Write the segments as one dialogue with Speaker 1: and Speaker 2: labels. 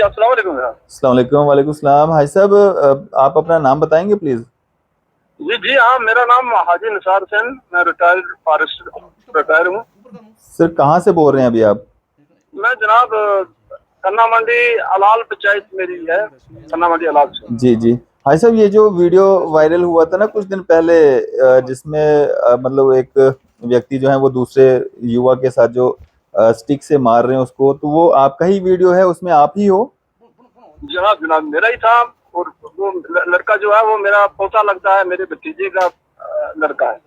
Speaker 1: अस्सलाम वालेकुम सर।
Speaker 2: अस्सलाम वालेकुम। वालेकुम सलाम। भाई साहब, आप अपना नाम बताएंगे प्लीज?
Speaker 1: जी जी हाँ, मेरा नाम हाजी निसार हुसैन, मैं रिटायर्ड फॉरेस्ट रिटायर हूँ।
Speaker 2: सर कहाँ से बोल रहे हैं अभी आप?
Speaker 1: मैं जनाब कन्ना मंडी अलाल पंचायत मेरी है, कन्ना मंडी अलाल से।
Speaker 2: जी जी। भाई साहब, ये जो वीडियो वायरल हुआ था ना कुछ दिन पहले, जिसमें मतलब एक व्यक्ति जो है वो दूसरे युवा के साथ जो स्टिक से मार रहे हैं उसको, तो वो आपका ही वीडियो है? उसमें आप ही हो?
Speaker 1: जनाब जनाब मेरा ही था। और वो लड़का जो है वो मेरा पोता लगता है, मेरे भतीजे का लड़का है।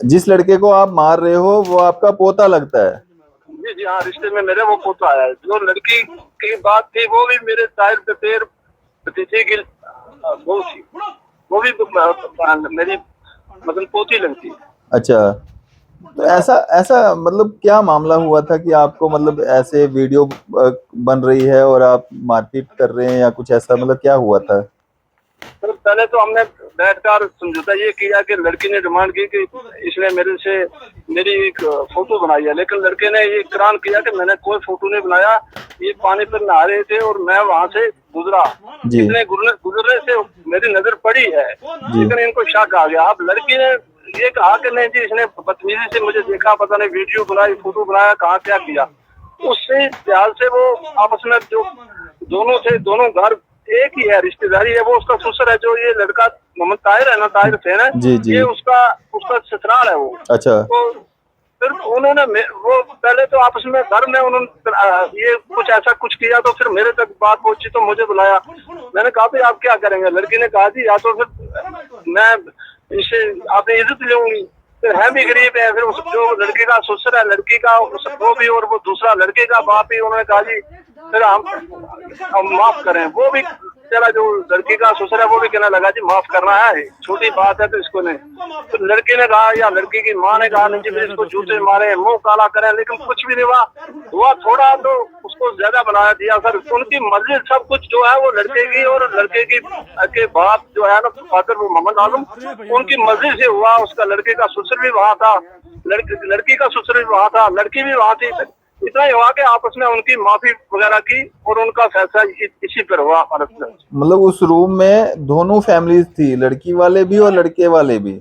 Speaker 2: जिस लड़के को आप मार रहे हो वो आपका पोता लगता है?
Speaker 1: जी जी हाँ, रिश्ते में मेरे वो पोता है। जो लड़की की बात थी वो भी मेरे ताहिर ततेर भतीजे की वो थी, वो भी मेरी मतलब पोती लगती है।
Speaker 2: अच्छा, तो ऐसा ऐसा मतलब क्या मामला हुआ था कि आपको मतलब ऐसे वीडियो बन रही है और आप मारपीट कर रहे हैं या कुछ ऐसा, मतलब क्या हुआ था?
Speaker 1: तो पहले तो हमने बैठकर समझौता ये किया कि लड़की ने डिमांड की कि इसने मेरे से मेरी एक फोटो बनाई है, लेकिन लड़के ने ये इकरार किया कि मैंने कोई फोटो नहीं बनाया। ये पानी पर नहा रहे थे और मैं वहां से गुजरा,
Speaker 2: जी
Speaker 1: इसने गुजरने से मेरी नजर पड़ी है,
Speaker 2: जी।
Speaker 1: लेकिन इनको शक आ गया। अब लड़की ने ये कहा कि नहीं जी, इसने बदतमीजी से मुझे देखा, पता नहीं वीडियो बनाई, फोटो बनाया, कहाँ क्या किया। उससे ख्याल से वो आपस में जो दोनों थे, दोनों घर एक ही है, रिश्तेदारी है। वो उसका ससुर है, जो ये लड़का मोहम्मद ताहिर है ना, ताहिर हुसैन है,
Speaker 2: जी जी।
Speaker 1: ये उसका उसका ससुराल है वो।
Speaker 2: अच्छा।
Speaker 1: तो फिर उन्होंने वो पहले तो आपस में घर में उन्होंने ये कुछ ऐसा कुछ किया, तो फिर मेरे तक बात पहुंची तो मुझे बुलाया। मैंने कहा भाई आप क्या करेंगे? लड़की ने कहा जी या तो फिर मैं इसे आपने इज्जत लूंगी, फिर है भी गरीब है। फिर जो लड़के का ससुर है, लड़की का वो भी, और वो दूसरा लड़के का बाप भी, उन्होंने कहा जी फिर हम माफ करें। वो भी चला, जो लड़की का ससुर है वो भी कहने लगा जी माफ करना है, छोटी बात है तो इसको नहीं। तो लड़की ने कहा या लड़की की माँ ने कहा नहीं जी इसको जूते मारे, मुंह काला करें, लेकिन कुछ भी नहीं हुआ थोड़ा तो उसको ज्यादा बना दिया। सर उनकी मर्जी सब कुछ जो है वो लड़के की, और लड़के की के बाप जो है ना फादर वो मोहम्मद आलम, उनकी मर्जी से हुआ। उसका लड़के का ससुर भी वहाँ था, लड़की का ससुर भी वहाँ था, लड़की भी वहाँ थी। इतना ही हुआ कि आपस में उनकी माफी वगैरह की और उनका फैसला इसी पर हुआ।
Speaker 2: मतलब उस रूम में दोनों फैमिलीज थी, लड़की वाले भी और लड़के वाले भी?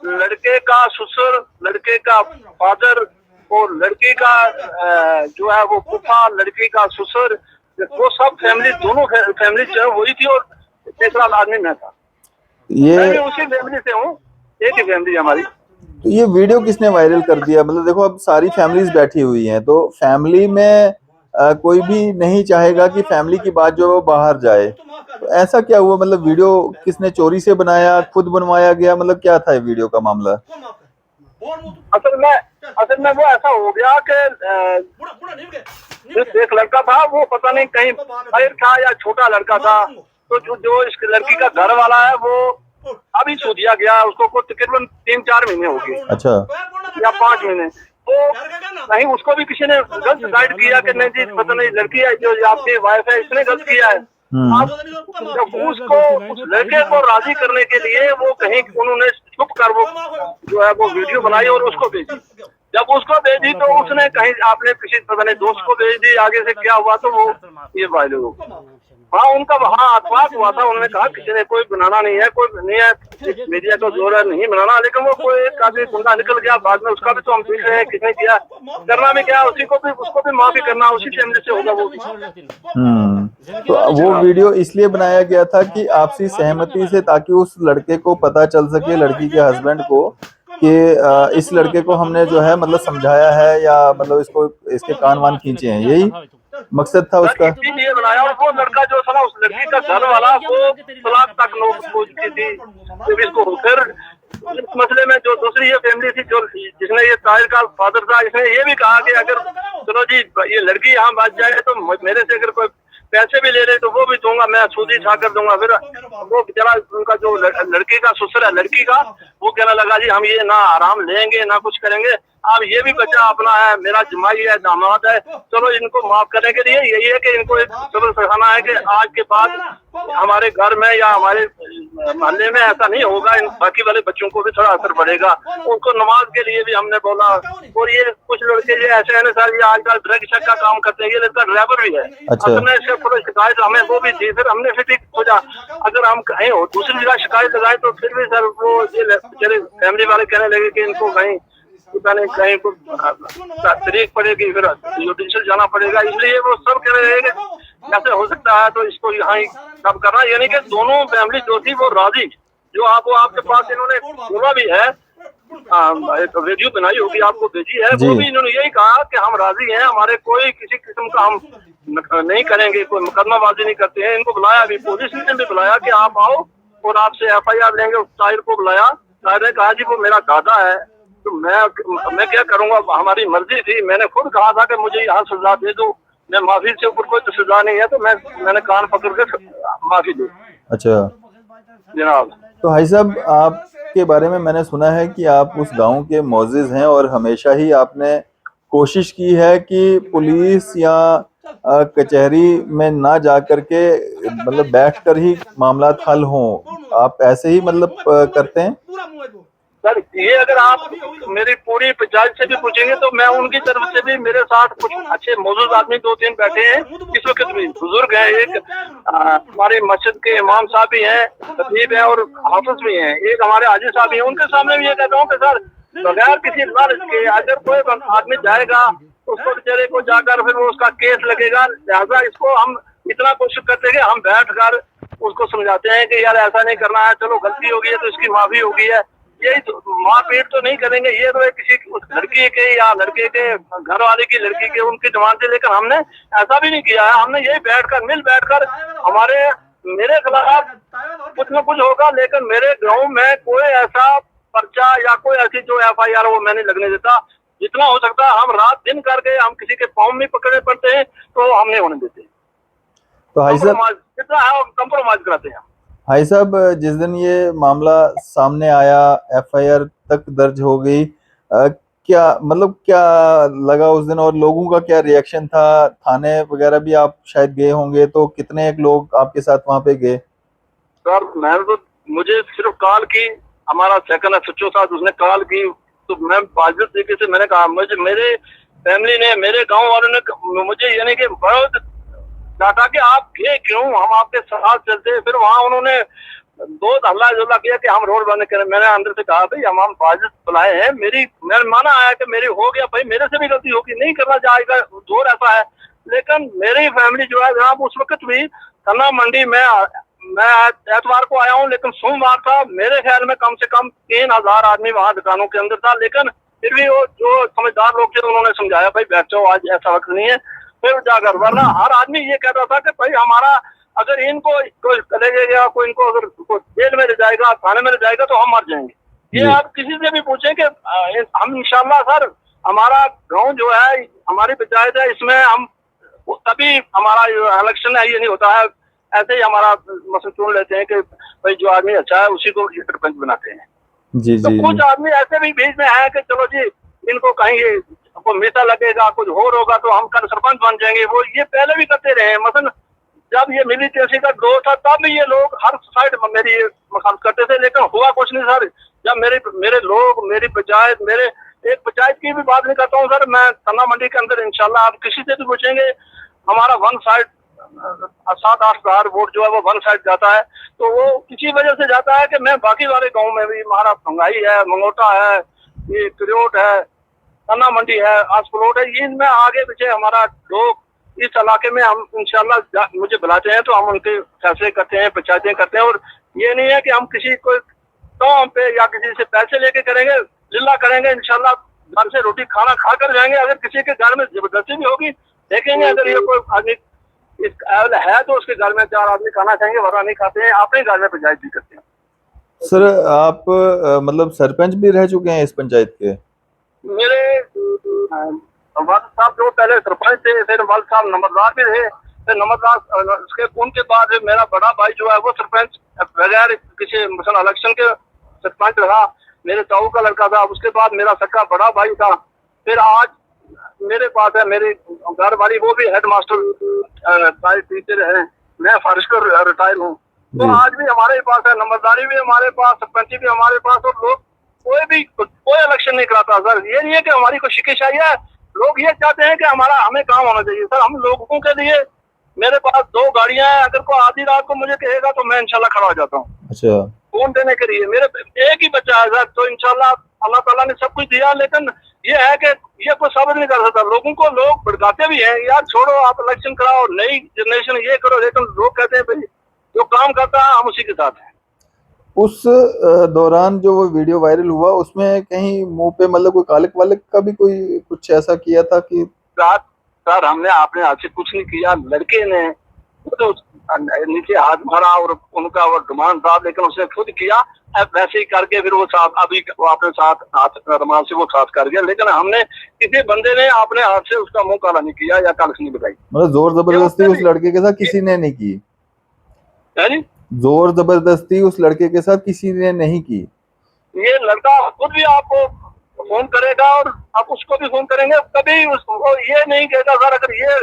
Speaker 1: लड़के का ससुर, लड़के का फादर और लड़की का जो है वो फूफा, लड़की का ससुर, वो सब फैमिली, दोनों फैमिली जो है वही थी, और तीसरा आदमी मैं था। मैं भी
Speaker 2: ये
Speaker 1: उसी फैमिली से हूँ, एक ही फैमिली हमारी।
Speaker 2: तो ये वीडियो किसने वायरल कर दिया? मतलब देखो, अब सारी फैमिलीज बैठी हुई हैं, तो फैमिली में कोई भी नहीं चाहेगा कि फैमिली की बात जो है वो बाहर जाए। तो ऐसा क्या हुआ? मतलब वीडियो किसने चोरी से बनाया, खुद बनवाया गया? मतलब क्या था ये वीडियो का मामला?
Speaker 1: असल में वो ऐसा हो गया कि एक लड़का था, वो पता नहीं कहीं बाहर था या छोटा लड़का था, तो जो इस लड़की का घर वाला है वो अभी छू दिया गया, उसको कुछ तकरीबन 3-4 महीने हो गए।
Speaker 2: अच्छा।
Speaker 1: या 5 महीने। तो कहीं उसको भी किसी ने गलत गाइड किया कि नहीं जी पता नहीं लड़की है जो आपकी वाइफ है, इसने गलत किया है। आप उसको उस लड़के को राजी करने के लिए वो कहीं उन्होंने छुप कर वो जो है वो वीडियो बनाई और उसको भेजी। जब उसको भेजी तो उसने कहीं आपने किसी पता नहीं दोस्त को भेज दी, आगे से क्या हुआ तो वो ये वायरल हो गया। हाँ, उनका वहाँ अखबार हुआ था, उन्होंने कहा किसी ने कोई बनाना नहीं है, कोई नहीं है, मीडिया को जोर है नहीं बनाना, लेकिन वो कोई एक आदमी गुंडा निकल गया बाद में, उसका भी तो हम पूछ रहे हैं किसने किया, करना भी क्या, उसको भी माफी करना उसी फैमिली से होगा वो भी।
Speaker 2: तो वो वीडियो इसलिए बनाया गया था कि आपसी सहमति से, ताकि उस लड़के को पता चल सके, लड़की के हस्बैंड को, कि इस लड़के को हमने जो है मतलब समझाया है, या मतलब इसको इसके कान वान खींचे हैं, यही मकसद था उसका।
Speaker 1: इसीलिए बनाया। और वो लड़का जो था ना, उस लड़की का घर वाला वो तलाक तक नोट पहुंच की थी। तो इसको फिर इस मसले में जो दूसरी ये फैमिली थी, जो जिसने ये ताहिर का फादर था, इसने ये भी कहा कि अगर चलो जी ये लड़की यहाँ बच जाए तो मेरे से अगर कोई पैसे भी ले रहे तो वो भी दूंगा, मैं सूदी छा कर दूंगा। फिर वो बेचारा उनका जो लड़की का ससुर है लड़की का, वो कहने लगा जी हम ये ना आराम लेंगे ना कुछ करेंगे, अब ये भी बच्चा अपना है, मेरा जमाई है, दामाद है, चलो इनको माफ करने के लिए यही है कि इनको एक सबक सिखाना है कि आज के बाद हमारे घर में या हमारे मोहल्ले में ऐसा नहीं होगा। इन बाकी वाले बच्चों को भी थोड़ा असर पड़ेगा। उनको नमाज के लिए भी हमने बोला। और ये कुछ लड़के ये ऐसे हैं सर, ये आजकल ड्रग शक का काम करते हैं। ये लड़का ड्राइवर भी है।
Speaker 2: अच्छा।
Speaker 1: हमने इससे पूरी शिकायत हमें वो भी थी, फिर हमने फिर ठीक सोचा अगर हम कहीं हो दूसरी जगह शिकायत लगाए तो फिर भी सर वो ये बेचारे फैमिली वाले कहने लगे कि इनको कहीं कहीं को तरीक पड़ेगी, फिर जुडिशल जाना पड़ेगा। इसलिए वो सब कह रहे हैं कि ऐसे हो सकता है तो इसको यहाँ ही सब करना, यानी कि दोनों फैमिली जो थी वो राजी। जो वो आपके पास इन्होंने बोला भी है, एक वीडियो बनाई होगी आपको भेजी है, वो भी इन्होंने यही कहा कि हम राजी हैं, हमारे कोई किसी किस्म का हम नहीं करेंगे, कोई मुकदमाबाजी नहीं करते हैं। इनको बुलाया भी, पुलिस ने भी बुलाया कि आप आओ और आपसे FIR लेंगे। ताहिर को बुलाया, ताहिर ने कहा जी वो मेरा दादा है तो मैं क्या करूंगा, हमारी मर्जी थी। मैंने खुद कहा था कि मुझे यहाँ सजा दे दो, मैं माफी से ऊपर कोई तो सजा नहीं है, तो मैंने कान पकड़ के माफी दी।
Speaker 2: अच्छा
Speaker 1: जनाब,
Speaker 2: तो भाई साहब आपके बारे में मैंने सुना है कि आप उस गांव के मोअज़्ज़िज़ हैं और हमेशा ही आपने कोशिश की है कि पुलिस या कचहरी में ना जा करके मतलब बैठकर ही मामलात हल हों। आप ऐसे ही मतलब करते हैं?
Speaker 1: सर ये अगर आप मेरी पूरी पंचायत से भी पूछेंगे तो मैं उनकी तरफ से भी, मेरे साथ कुछ अच्छे मौजूद आदमी 2-3 बैठे हैं इस वक्त भी, बुजुर्ग हैं। एक हमारी मस्जिद के इमाम साहब भी हैं, खतीब हैं और हाफिज भी हैं। एक हमारे हाजी साहब भी हैं। उनके सामने भी ये कहता हूँ कि सर बगैर किसी लालच के अगर कोई आदमी जाएगा तो उसको बेचारे को जाकर फिर वो उसका केस लगेगा। लिहाजा इसको हम इतना कोशिश करते हैं कि हम बैठ कर उसको समझाते हैं कि यार ऐसा नहीं करना है, चलो गलती हो गई है तो इसकी माफी हो गई है। यही तो, मारपीट तो नहीं करेंगे। ये तो किसी लड़की के या लड़के के घर वाले की लड़की के उनकी डिमांड से लेकर हमने ऐसा भी नहीं किया है। हमने यही बैठकर हमारे मेरे खिलाफ कुछ न कुछ होगा, लेकिन मेरे गांव में कोई ऐसा पर्चा या कोई ऐसी जो FIR वो मैं नहीं लगने देता। जितना हो सकता है हम रात दिन करके, हम किसी के पाँव में पकड़े पड़ते हैं तो हम नहीं होने देते।
Speaker 2: तो भाई साहब
Speaker 1: जितना है हम कंप्रोमाइज कराते हैं।
Speaker 2: भाई साहब जिस दिन ये मामला सामने आया, FIR तक दर्ज हो गई, क्या मतलब क्या लगा उस दिन और लोगों का क्या रिएक्शन था? थाने वगैरह भी आप शायद गए होंगे, तो कितने एक लोग आपके साथ वहां पे गए?
Speaker 1: सर मैंने तो, मुझे सिर्फ कॉल की, हमारा सेकंड SHO साहब उसने कॉल की तो मैं बाजिद तरीके से मैंने कहा, मुझे मेरे फैमिली ने, मेरे गांव वालों ने मुझे यानी कि बहुत डांटा कि आप गए क्यों, हम आपके साथ चलते। फिर वहाँ उन्होंने बहुत हल्ला जुल्ला किया कि हम रोड बंद करें। मैंने अंदर से कहा भाई हम बाजिद बुलाए हैं, मैंने माना आया कि मेरी हो गया भाई, मेरे से भी गलती होगी, नहीं करना चाहेगा, जोर ऐसा है। लेकिन मेरी फैमिली जो है जनाब उस वक्त भी सन्ना मंडी में, मैं एतवार को आया हूँ लेकिन सोमवार था, मेरे ख्याल में कम से कम 3000 आदमी वहाँ दुकानों के अंदर था। लेकिन फिर भी वो जो समझदार लोग थे उन्होंने समझाया भाई बैठ जाओ, आज ऐसा वक्त नहीं है। फिर जाकर, वरना हर आदमी ये कहता था कि भाई हमारा अगर इनको कोई ले जाएगा, कोई इनको अगर जेल में ले जाएगा, थाने में ले जाएगा तो हम मर जाएंगे। ये आप किसी से भी पूछें कि हम इंशाल्लाह सर, हमारा गांव जो है, हमारी पंचायत है, इसमें हम तभी हमारा इलेक्शन है ये नहीं होता है, ऐसे ही हमारा मसला चुन लेते हैं कि भाई जो आदमी अच्छा है उसी को सरपंच बनाते हैं।
Speaker 2: जी
Speaker 1: तो कुछ आदमी ऐसे भी बीच में है कि चलो जी इनको कहीं को मीठा लगेगा, कुछ और होगा तो हम कल सरपंच बन जाएंगे। वो ये पहले भी करते रहे हैं। मसलन जब ये मिलिटेंसी का दौर था तब भी ये लोग हर साइड मेरी मखालत करते थे, लेकिन हुआ कुछ नहीं सर। जब मेरे लोग, मेरी पंचायत, मेरे एक पंचायत की भी बात नहीं करता हूँ सर, मैं सन्ना मंडी के अंदर इंशाल्लाह आप किसी से भी पूछेंगे, हमारा 1 साइड 7-8 हजार वोट जो है वो 1 साइड जाता है। तो वो किसी वजह से जाता है कि मैं बाकी वाले गाँव में भी, हमारा भंगाई है, मंगोटा है, ये त्रियोट है, सन्ना मंडी है, आसपलोट है, ये इनमें आगे पीछे हमारा लोग इस इलाके में हम इंशाल्लाह मुझे बुलाते हैं तो हम उनके फैसले करते हैं, पंचायतें करते हैं। और ये नहीं है कि हम किसी को काम पे या किसी से पैसे लेके करेंगे, जिला करेंगे, इंशाल्लाह घर से रोटी खाना खा कर जाएंगे। अगर किसी के घर में जबरदस्ती भी होगी देखेंगे, अगर ये कोई आदमी है तो उसके घर में 4 आदमी खाना खाएंगे, वरना नहीं खाते हैं, अपने घर में पंचायत भी करते हैं।
Speaker 2: सर आप मतलब सरपंच भी रह चुके हैं इस पंचायत के?
Speaker 1: मेरे वालिद साहब जो पहले सरपंच थे, फिर वालिद साहब नंबरदार भी रहे, फिर नंबरदार उसके उनके बाद मेरा बड़ा भाई जो है वो सरपंच बगैर किसी मसलन इलेक्शन के सरपंच रहा। मेरे ताऊ का लड़का था, उसके बाद मेरा सक्का बड़ा भाई था, फिर आज मेरे पास है, मेरी घर वाली वो भी हेड मास्टर टीचर है, मैं फर्श कर रिटायर हूँ, तो
Speaker 2: जी।
Speaker 1: आज भी हमारे पास है, नंबरदारी भी हमारे पास, सरपंची भी हमारे पास, और लोग कोई इलेक्शन नहीं कराता सर। ये नहीं है कि हमारी कोई शिकायत आई है, लोग ये चाहते हैं कि हमें काम होना चाहिए सर। हम लोगों के लिए, मेरे पास 2 गाड़ियां हैं, अगर कोई आधी रात को मुझे कहेगा तो मैं इंशाल्लाह खड़ा हो जाता हूँ
Speaker 2: अच्छा।
Speaker 1: फोन देने के लिए। मेरे एक ही बच्चा है सर, तो इंशाल्लाह अल्लाह ताला ने सब कुछ दिया, लेकिन ये है कि ये कोई सब्र नहीं कर सकता। लोगों को लोग भड़काते भी हैं, यार छोड़ो आप इलेक्शन कराओ, नई जनरेशन ये करो, लेकिन लोग कहते हैं भाई जो काम करता है हम उसी के साथ हैं।
Speaker 2: उस दौरान जो वो वीडियो वायरल हुआ उसमें कहीं मुंह पे मतलब कोई कालिक वालिक का भी कोई कुछ ऐसा किया था कि?
Speaker 1: सर हमने अपने हाथ से कुछ नहीं किया, लड़के ने तो नीचे हाथ मारा और उनका वो डिमांड था, लेकिन उसने खुद किया वैसे ही करके, फिर वो साथ अभी वो अपने साथ हाथ रुमाल से वो साथ कर गया, लेकिन हमने किसी बंदे ने अपने हाथ से उसका मुंह काला नहीं किया या कालिख नहीं बताई।
Speaker 2: मतलब जोर जबरदस्ती उस लड़के के साथ किसी ने नहीं की?
Speaker 1: है जी,
Speaker 2: जोर जबरदस्ती उस लड़के के साथ किसी ने नहीं की?
Speaker 1: ये लड़का खुद भी आपको फोन करेगा और आप उसको भी फोन करेंगे, कभी उसको ये नहीं कहता सर। अगर ये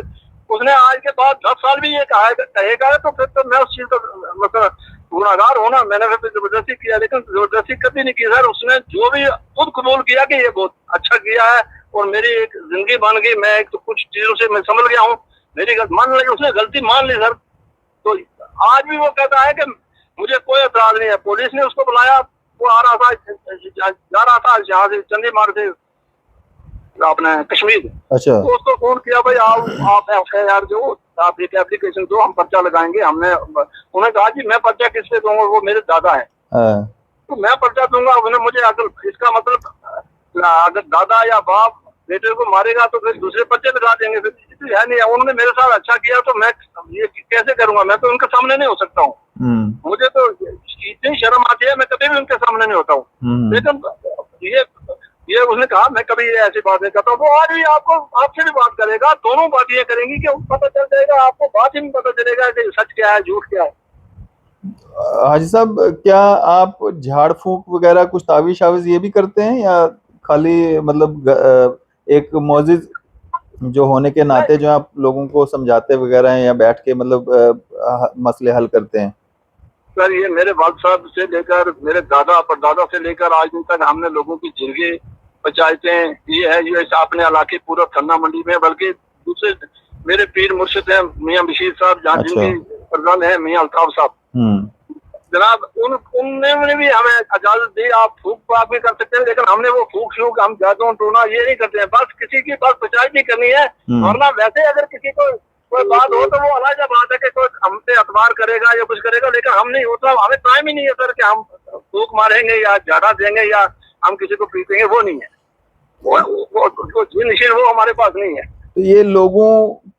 Speaker 1: उसने आज के बाद 10 साल भी ये कहेगा तो फिर तो मैं उस चीज का मतलब गुनाहगार हूं ना। मैंने फिर जबरदस्ती किया, लेकिन जबरदस्ती कभी नहीं की सर। उसने जो भी खुद कबूल किया कि ये बहुत अच्छा किया है और मेरी एक जिंदगी बन गई, मैं एक तो कुछ चीजों से मैं संभल गया हूँ, मेरी मान ली, उसने गलती मान ली सर। तो आज भी वो कहता है कि मुझे कोई एतराज नहीं है। पुलिस ने उसको बुलाया, वो आ रहा था, जा रहा था यहाँ से चंडीगढ़ से अपने कश्मीर,
Speaker 2: अच्छा।
Speaker 1: तो उसको फोन किया, भाई आप FIR जो आप एक एप्लीकेशन दो, हम पर्चा लगाएंगे। हमने उन्हें कहा जी मैं पर्चा किस पे दूंगा, वो मेरे दादा है, तो मैं पर्चा दूंगा। उन्हें मुझे अगर इसका मतलब अगर दादा या बाप बेटे को मारेगा तो फिर दूसरे पर्चे लगा देंगे, फिर है नहीं। उन्होंने मेरे साथ अच्छा किया तो मैं ये कैसे करूंगा, मैं तो उनके सामने नहीं हो सकता हूँ। मुझे तो इतनी शर्म आती है, मैं कभी भी उनके सामने नहीं होता हूँ। लेकिन ये उसने कहा मैं कभी ऐसी बात नहीं करता हूँ। वो आज भी आपसे भी बात करेगा, दोनों बात ये करेंगी कि पता चल जाएगा आपको, बात ही में पता चलेगा कि सच क्या है झूठ क्या है।
Speaker 2: हाजी साहब, क्या आप झाड़ फूंक वगैरह कुछ तावीज शावीज ये भी करते हैं या खाली मतलब एक मोजिज जो होने के नाते जो आप लोगों को समझाते वगैरह हैं या बैठ के मतलब मसले हल करते हैं?
Speaker 1: सर ये मेरे वालिद साहब से लेकर मेरे दादा परदादा से लेकर आज दिन तक हमने लोगों की जिंदगी पंचायतें ये है, ये अपने इलाके पूरा थन्ना मंडी में, बल्कि दूसरे मेरे पीर मुर्शिद हैं मियां बशीर साहब, जहाँ जिनकी प्रधान है मियां अल्ताफ साहब जनाब, उनने भी हमें इजाजत दी, आप फूक पाक भी कर सकते हैं, लेकिन हमने वो फूक शूक हम जादू टोना ये नहीं करते हैं। बस किसी की बस पंचायत नहीं करनी है, वरना वैसे अगर किसी को कोई बात हो तो वो अलग बात है कि कोई हमसे अतबार करेगा या कुछ करेगा, लेकिन हम नहीं होता, हमें टाइम ही नहीं है सर कि हम फूक मारेंगे या झाड़ा देंगे या हम किसी को पीटेंगे, वो नहीं है, वो निश्चित वो हमारे पास नहीं है।
Speaker 2: तो ये लोगों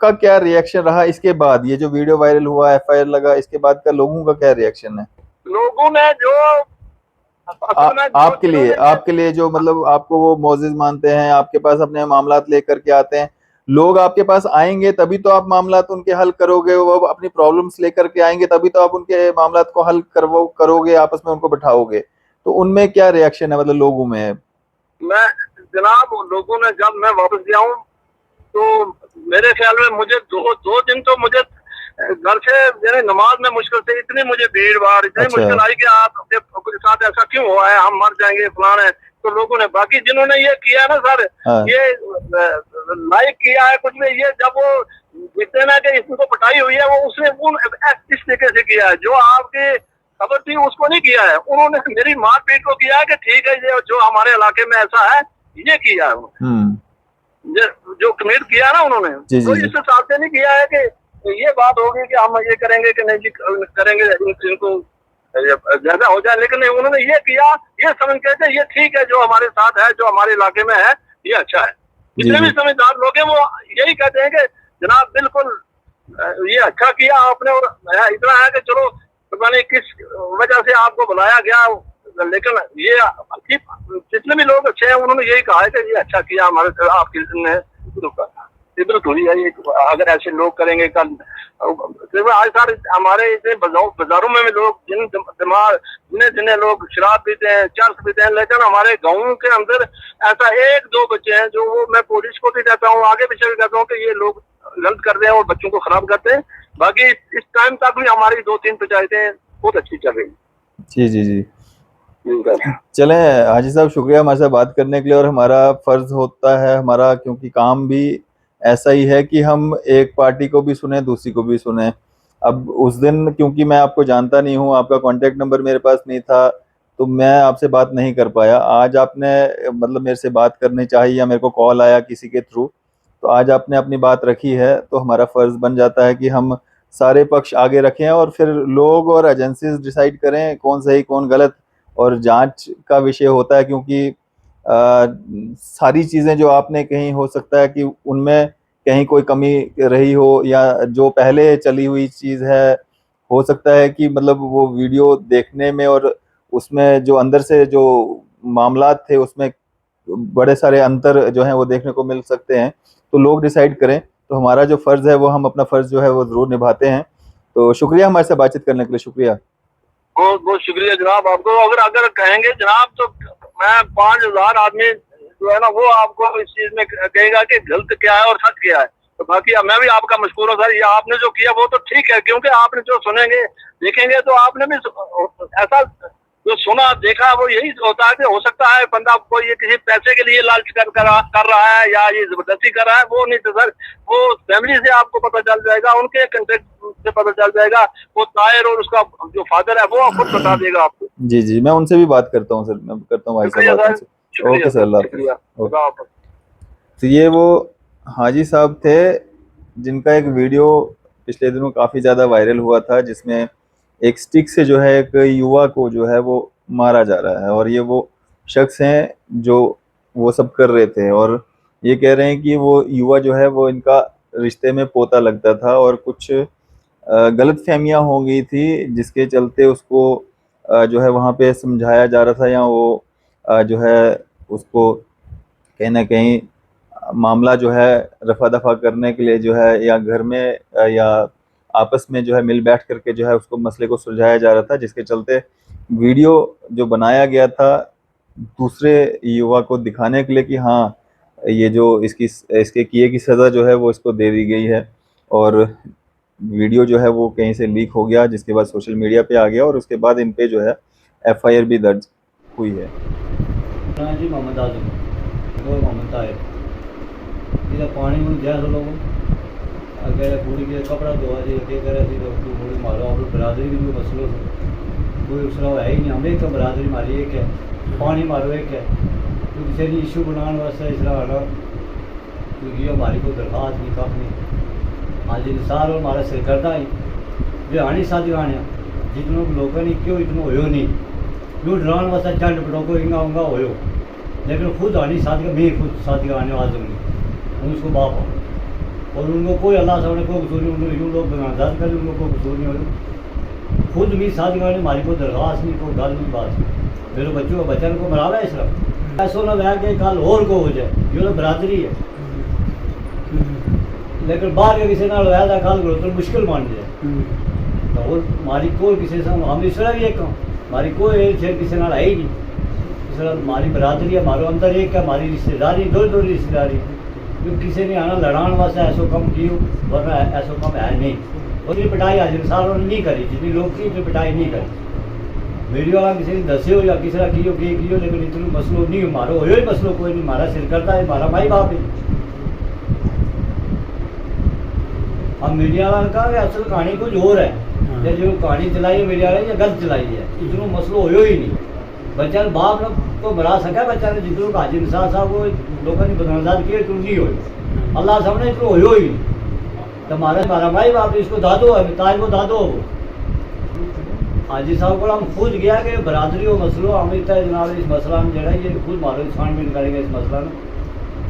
Speaker 2: का क्या रिएक्शन रहा इसके बाद, ये जो वीडियो वायरल हुआ, FIR लगा, इसके बाद का लोगों का क्या रिएक्शन है?
Speaker 1: लोगों ने जो
Speaker 2: आपके लिए जो मतलब आपको वो मोजिज मानते हैं, आपके पास अपने मामलात लेकर के आते हैं, लोग आपके पास आएंगे तभी तो आप मामलात उनके हल करोगे, वो अपनी प्रॉब्लम्स लेकर के आएंगे तभी तो आप उनके मामलात को हल करोगे, आपस में उनको बिठाओगे। तो उनमें क्या रिएक्शन है मतलब लोगों में?
Speaker 1: मैं जनाब लोगों ने जब मैं वापस गया हूँ तो मेरे ख्याल में मुझे दो दिन तो मुझे घर से मेरे नमाज में मुश्किल से इतनी मुझे भीड़ भाड़ इतनी मुश्किल आई कि आपके साथ ऐसा क्यों हुआ है, हम मर जाएंगे फलान है। तो लोगों ने बाकी जिन्होंने ये किया ना सर, ये लाइक किया है कुछ भी, ये जब वो जितने ना कि इसको पटाई हुई है वो उसने इस तरीके से किया है जो आपकी खबर थी उसको नहीं किया है। उन्होंने मेरी मारपीट को किया है कि ठीक है ये जो हमारे इलाके में ऐसा है ये किया है उन्होंने, जो कमिट किया ना उन्होंने, तो इससे साथ नहीं किया है कि ये बात होगी कि हम ये करेंगे कि नहीं जी करेंगे इनको ज्यादा हो जाए, लेकिन उन्होंने ये किया, ये समझ के ये ठीक है जो हमारे साथ है जो हमारे इलाके में है ये अच्छा है। जितने भी समझदार लोग हैं वो यही कहते हैं कि जनाब बिल्कुल ये अच्छा किया आपने, और इतना है कि चलो पता नहीं किस वजह से आपको बुलाया गया, लेकिन ये जितने भी लोग अच्छे हैं उन्होंने यही कहा है कि ये अच्छा किया हमारे आपके ने। इबरत हुई है। अगर ऐसे लोग करेंगे कल, आज सर हमारे इतने बाजारों में भी लोग जिन्हें लोग शराब पीते हैं, चरस पीते हैं, लेकिन हमारे गाँव के अंदर ऐसा 1-2 बच्चे हैं जो वो, मैं पुलिस को भी कहता हूँ, आगे पीछे भी कहता हूँ कि ये लोग गलत कर रहे हैं और बच्चों को खराब करते हैं। बाकी इस टाइम तक भी हमारी 2-3 पंचायतें बहुत अच्छी चल रही
Speaker 2: जी जी जी।
Speaker 1: है।
Speaker 2: चलें हाजी साहब, शुक्रिया हमारे साथ बात करने के लिए। और हमारा फर्ज होता है हमारा, क्योंकि काम भी ऐसा ही है कि हम एक पार्टी को भी सुने, दूसरी को भी सुने। अब उस दिन क्योंकि मैं आपको जानता नहीं हूँ, आपका कांटेक्ट नंबर मेरे पास नहीं था, तो मैं आपसे बात नहीं कर पाया। आज आपने मतलब मेरे से बात करनी चाहिए या मेरे को कॉल आया किसी के थ्रू, तो आज आपने अपनी बात रखी है, तो हमारा फर्ज बन जाता है कि हम सारे पक्ष आगे रखें और फिर लोग और एजेंसीज डिसाइड करें कौन सही कौन गलत। और जांच का विषय होता है, क्योंकि सारी चीज़ें जो आपने कही, हो सकता है कि उनमें कहीं कोई कमी रही हो, या जो पहले चली हुई चीज़ है, हो सकता है कि मतलब वो वीडियो देखने में और उसमें जो अंदर से जो मामलात थे उसमें बड़े सारे अंतर जो हैं वो देखने को मिल सकते हैं। तो लोग डिसाइड करें, तो हमारा जो फ़र्ज़ है वो हम अपना फ़र्ज़ जो है वो ज़रूर निभाते हैं। तो शुक्रिया हमारे से बातचीत करने के लिए, शुक्रिया।
Speaker 1: बहुत बहुत शुक्रिया जनाब आपको। अगर कहेंगे जनाब तो मैं 5000 आदमी जो है ना वो आपको इस चीज में कहेगा कि गलत क्या है और सच क्या है। तो बाकी मैं भी आपका मशकूर हूँ सर। ये आपने जो किया वो तो ठीक है, क्योंकि आपने जो सुनेंगे देखेंगे तो आपने भी ऐसा जो सुना देखा वो यही होता है कि हो सकता है बंदा कोई ये किसी पैसे के लिए लालच कर रहा है या ये जबरदस्ती कर रहा है, वो नहीं तो सर वो फैमिली से आपको पता चल जाएगा, उनके कंटेक्ट से पता चल जाएगा। वो ताहिर और उसका जो फादर है वो खुद बता देगा आपको।
Speaker 2: जी जी, मैं उनसे भी बात करता हूँ सर, मैं करता हूँ भाई साहब बात उनसे। ओके सर, अल्लाह हाफिज़। तो ये वो हाजी साहब थे जिनका एक वीडियो पिछले दिनों काफ़ी ज़्यादा वायरल हुआ था, जिसमें एक स्टिक से जो है एक युवा को जो है वो मारा जा रहा है। और ये वो शख्स हैं जो वो सब कर रहे थे, और ये कह रहे हैं कि वो युवा जो है वो इनका रिश्ते में पोता लगता था, और कुछ गलतफहमियां हो गई थी जिसके चलते उसको जो है वहाँ पे समझाया जा रहा था, या वो जो है उसको कहीं ना कहीं मामला जो है रफा दफा करने के लिए जो है, या घर में या आपस में जो है मिल बैठ करके जो है उसको मसले को सुलझाया जा रहा था, जिसके चलते वीडियो जो बनाया गया था दूसरे युवा को दिखाने के लिए कि हाँ ये जो इसके किए की सज़ा जो है वो इसको दे दी गई है। और वीडियो जो है वो कहीं से लीक हो गया, जिसके बाद सोशल मीडिया पे आ गया, और उसके बाद इन पे जो है FIR भी दर्ज हुई है।
Speaker 3: जी मोहम्मद आजम और मोहम्मद ताहिर इधर पानी में गया लोग अगर पूरी के कपड़ा धोआ जी के करे थी तो पूरी मारो और बरादरी भी कोई मसलो कोई उसका है ही नहीं। हमें तो बरादरी मारी एक है, पानी मारो एक है, तो किसी ने इशू बनाने वास्ते इसरा आना क्योंकि हमारी कोई दरख्वास्त नहीं कम नहीं। आज इंसार और हमारा सरकर्दा ही जो आनी साथी आने जितनों लोगों ने क्यों इतना हो नहीं यूँ डरान वास्ते चंड पटोको इंगा उंगा हो, लेकिन खुद आनी साथी का मैं खुद साथी आने वाले हूँ उसको बाप हो, और उनको कोई अल्लाह सामने कोई कसूर नहीं, उनको यूँ लोग बनाजात कर उनको कोई कसूर नहीं हो। खुद भी साथी आने हमारी कोई दरख्वास्त नहीं, कोई गल नहीं, बात मेरे बच्चों को बच्चन को मरावा है सिर्फ ऐसा ना वह के कल और को हो जाए, ये तो बरादरी है। लेकिन बाहर के किसी ना होया था कल को तो मुश्किल मान जाए। और हमारी कोई किसी से हम इस तरह भी एक हमारी कोई शेर किसी नाल है ही नहीं। इस तरह हमारी बरादरी है, हमारे अंदर एक है, हमारी रिश्तेदारी दो रिश्तेदारी, जो किसी ने आना लड़ाने वास्ते ऐसा कम कियो, वरना ऐसा कम है नहीं। और ये पिटाई आज इंसानों ने नहीं करी, जितनी लोग की इतनी पिटाई नहीं करी। वीडियो वाला किसी ने दसे हो या किसी का कियो लेकिन इतनी मसलो नहीं मारो हो ही मसलो कोई नहीं, हमारा सिर करता है, हमारा माई बाप है। अब मीडिया वाला का असल कहानी कुछ और है, या जो कहानी चलाई है मीडिया वाले या गलत चलाई है, इतना मसलो हो ही नहीं। बच्चा बाप को बना सका, बच्चा ने जितनों हाजी निसार साहब वो लोगों ने बदनाजात किए तो नहीं हो, अल्लाह सामने इतना हो ही नहीं। तो हमारा भाई बाप इसको दादो है, ताज को दादो हो। हाजी साहब को हम खुद गया कि बरादरी हो मसलो हम इतना जनाब इस मसला में जरा ये खुद मारो छानबीन करेंगे इस मसला में,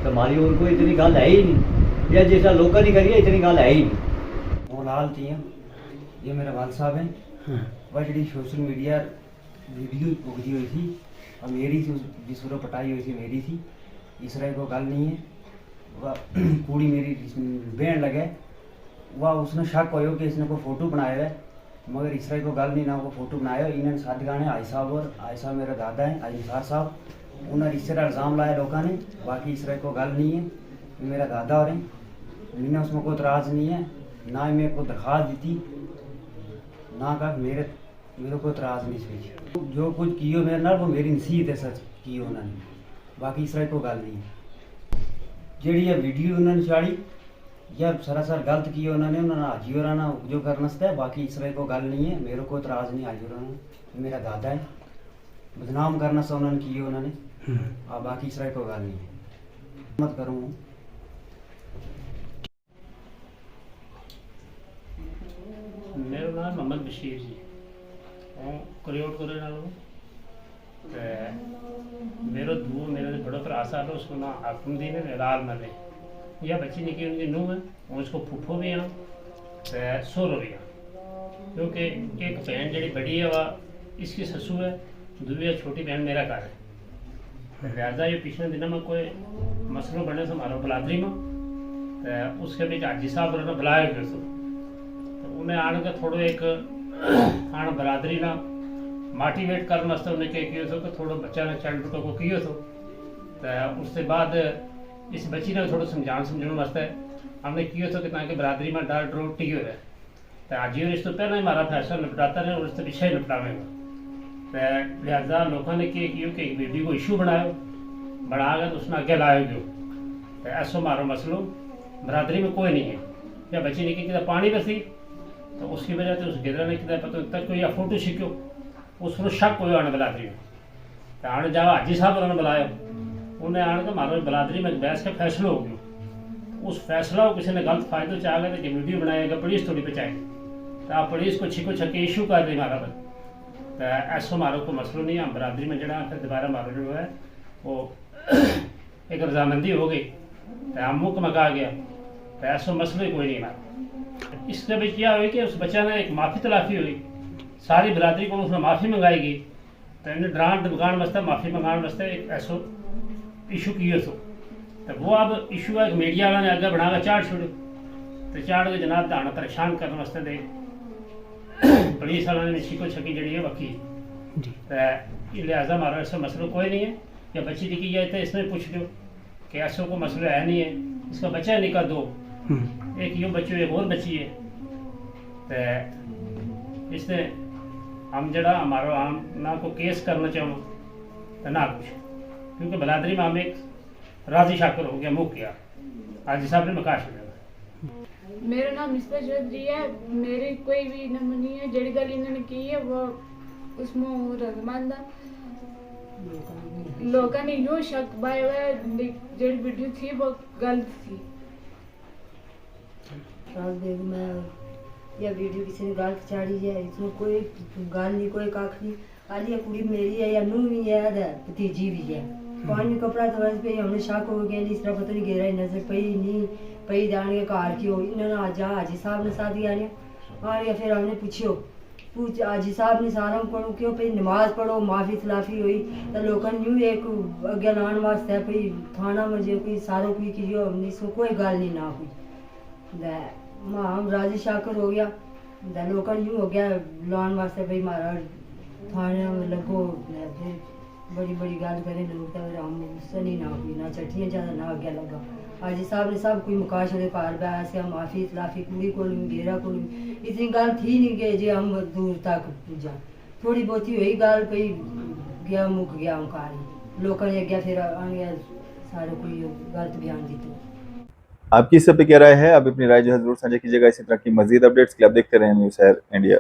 Speaker 3: तो हमारी और कोई इतनी गल है ही नहीं, या जैसा लोगों ने करिए इतनी गल है ही नहीं।
Speaker 4: वो लाल थी ये मेरे वाल साहब हैं, वह जी सोशल मीडिया वीडियो भुगती हुई थी और मेरी थी जिस पर पटाई हुई थी मेरी थी, इस तरह को गल नहीं है। वह कुड़ी मेरी बहन लगे वह उसने शक हो कि इसने कोई फोटो बनाया है, मगर इस तरह को गल नहीं ना वो फोटो बनाया। इन्होंने साथ गाने आई साहब और आई साहब मेरा दादा है आई निसार साहब, उन्होंने इस तरह इल्ज़ाम लाया लोगों ने, बाकी इस तरह को गल नहीं है। मेरा दादा और मैंने उसमें कोई इतराज़ नहीं है, ना ही मेरे को दरख्वास्त दी ना का मेरे को इतराज़ नहीं इसमें। जो कुछ कियो मेरे नाल वो मेरी नसीहत है, सच कियो उन्होंने, बाकी इस तरह को गल नहीं है। जेड़ी ये वीडियो उन्होंने चाड़ी या सरासर गलत किया उन्होंने हाजी और जो करना है, बाकी इस तरह को गल नहीं है। मेरे को इतराज़ नहीं हाजी और मेरा दादा है, बदनाम करना सा उन्होंने किया उन्होंने, बाकी इस तरह को गल नहीं है। मत करूँ
Speaker 5: मेरा नाम मोहम्मद बशीर जी, हूँ करियोट को रहने वाला हूँ। मेरा दो मेरा बड़ा भरा साहब है, उसको ना आकुमदीन है लाल मरे, यह बच्ची निकी उनकी नूह है, और उसको फूफो भी हाँ सोरो भी हाँ, क्योंकि एक बहन जड़ी बड़ी है वह इसकी ससु है, दूसरी छोटी बहन मेरा घर है। लिहाजा ये पिछले दिनों में कोई मसलो बने से हमारा बलादरी में, तो उसके बीच हाजी साहब उन्होंने बुलाया गया तो उन्हें आने का थोड़ो एक आने बरादरी ना मोटिवेट करने वास्ते उन्हें क्या किया कि थोड़ा बच्चा ने चल बुटो को किया तो उसके बाद इस बच्ची ने थोड़ा समझाने वास्ते हमने किया कि ताकि बरादरी में डर ड्रोट टिकी हो रहा है। तो आज ही इस तो पहले हमारा फैसला निपटाता रहे और इससे पीछे ही निपटावेगा। तो लिहाजा लोगों ने क्या किया कि एक वीडियो को इशू बनाया गया तो उसने अगे लाया गयो। तो ऐसा हमारा मसलो बरादरी में कोई नहीं है, या बच्ची ने कि पानी बसी तो उसकी वजह से उस गिदरा ने कि पता तक कोई फोटो सीखो उसको शक कोई आने बलादरी में, तो आने जावा हाजी साहब उन्होंने बुलाया, उन्हें आने का हमारे बलादरी में बहस का फैसला हो गया। उस फैसला को किसी ने गलत फायदा चाह गया कि वीडियो बनाएगा पुलिस थोड़ी बचाएगी, तो आप पुलिस को छिको छके इशू कर दे हमारा पर। तो ऐसा हमारा कोई मसलो नहीं है, हम बरादरी में जड़ा फिर दोबारा हमारा जो है वो एक रजामंदी हो गई तो हम मुख मका गया, तो ऐसा मसला ही कोई नहीं हमारा। इसके बीच क्या हुई कि उस बच्चा ने एक माफ़ी तलाफी हुई, सारी बरादरी को उसने माफ़ी मंगाएगी, तो इन्हें डांट दुकान वास्ते माफ़ी मंगाने वास्ते एक ऐसा इशू किए तो वो अब इशू है मीडिया वाला ने आगे बढ़ा चाड़ छोड़ो, तो चाड़ के जनाब दाना परेशान करने वास्ते दे पुलिस वालों ने छिको छकी जड़ी है वकी। तो लिहाजा हमारा ऐसा मसला कोई नहीं है, या बच्ची दिखी जाए तो इसमें पूछ लो कि ऐसा कोई मसला है नहीं है, इसका बच्चा है निका दो, एक यूँ बच्चों एक और बच्ची है। तो इसने हम जड़ा हमारा हम ना को केस करना चाहो तो ना कुछ, क्योंकि बलादरी में हम एक राजी शाकर हो गया मुख गया हाजी साहब ने मकाश हो।
Speaker 6: मेरा नाम मिस्बा चौधरी है, मेरी कोई भी नंबर नहीं है, जड़ी गल इन्होंने की है वो उसमें रजमानदा लोगों ने यूँ शक पाया हुआ है, जड़ी वीडियो थी वो गलत थी।
Speaker 7: मैं यह वीडियो किसी ने गलत चाड़ी है, इसमें कोई गल नहीं कोई कख नहीं, आज ये कुड़ी मेरी है या नूह भी है भतीजी भी है। पानी कपड़ा तो पे हमने शक हो गया इस तरह पता नहीं गहरा नजर पई नहीं पई जाने के कार की हो इन्होंने आज हाजी साहब ने साथ आने और या फिर हमने पूछो पूछ हाजी साहब ने सारा पढ़ो क्यों भाई नमाज पढ़ो माफ़ी तलाफी हुई तो लोगों यूँ एक अगे लाने वास्ते भाई थाना में जो कोई सारों कोई की इसमें कोई गल नहीं ना हुई। हम राजी शाकर हो गया लोगों यूँ हो गया लाने वास्ते भाई मारा थाने में लगो फिर बड़ी बड़ी गल करें लोग तो हम उससे नहीं ना हुई ना चट्टियाँ ज़्यादा ना आगे लगा। हाजी साहब ने सब कोई मुकाश के घर बया से माफ़ी तलाफी कुड़ी को घेरा को इतनी गल थी नहीं कि जे हम दूर तक पूजा थोड़ी बहुती हुई गल कोई गया मुक गया हम कहानी लोगों ने अगे फिर आगे सारे कोई गलत बयान दिते।
Speaker 2: आपकी इस सब पे क्या राय है? आप अपनी राय जो है जरूर साझा कीजिएगा। इसी तरह की मजीद अपडेट्स के लिए आप देखते रहें न्यूज़ शहर इंडिया।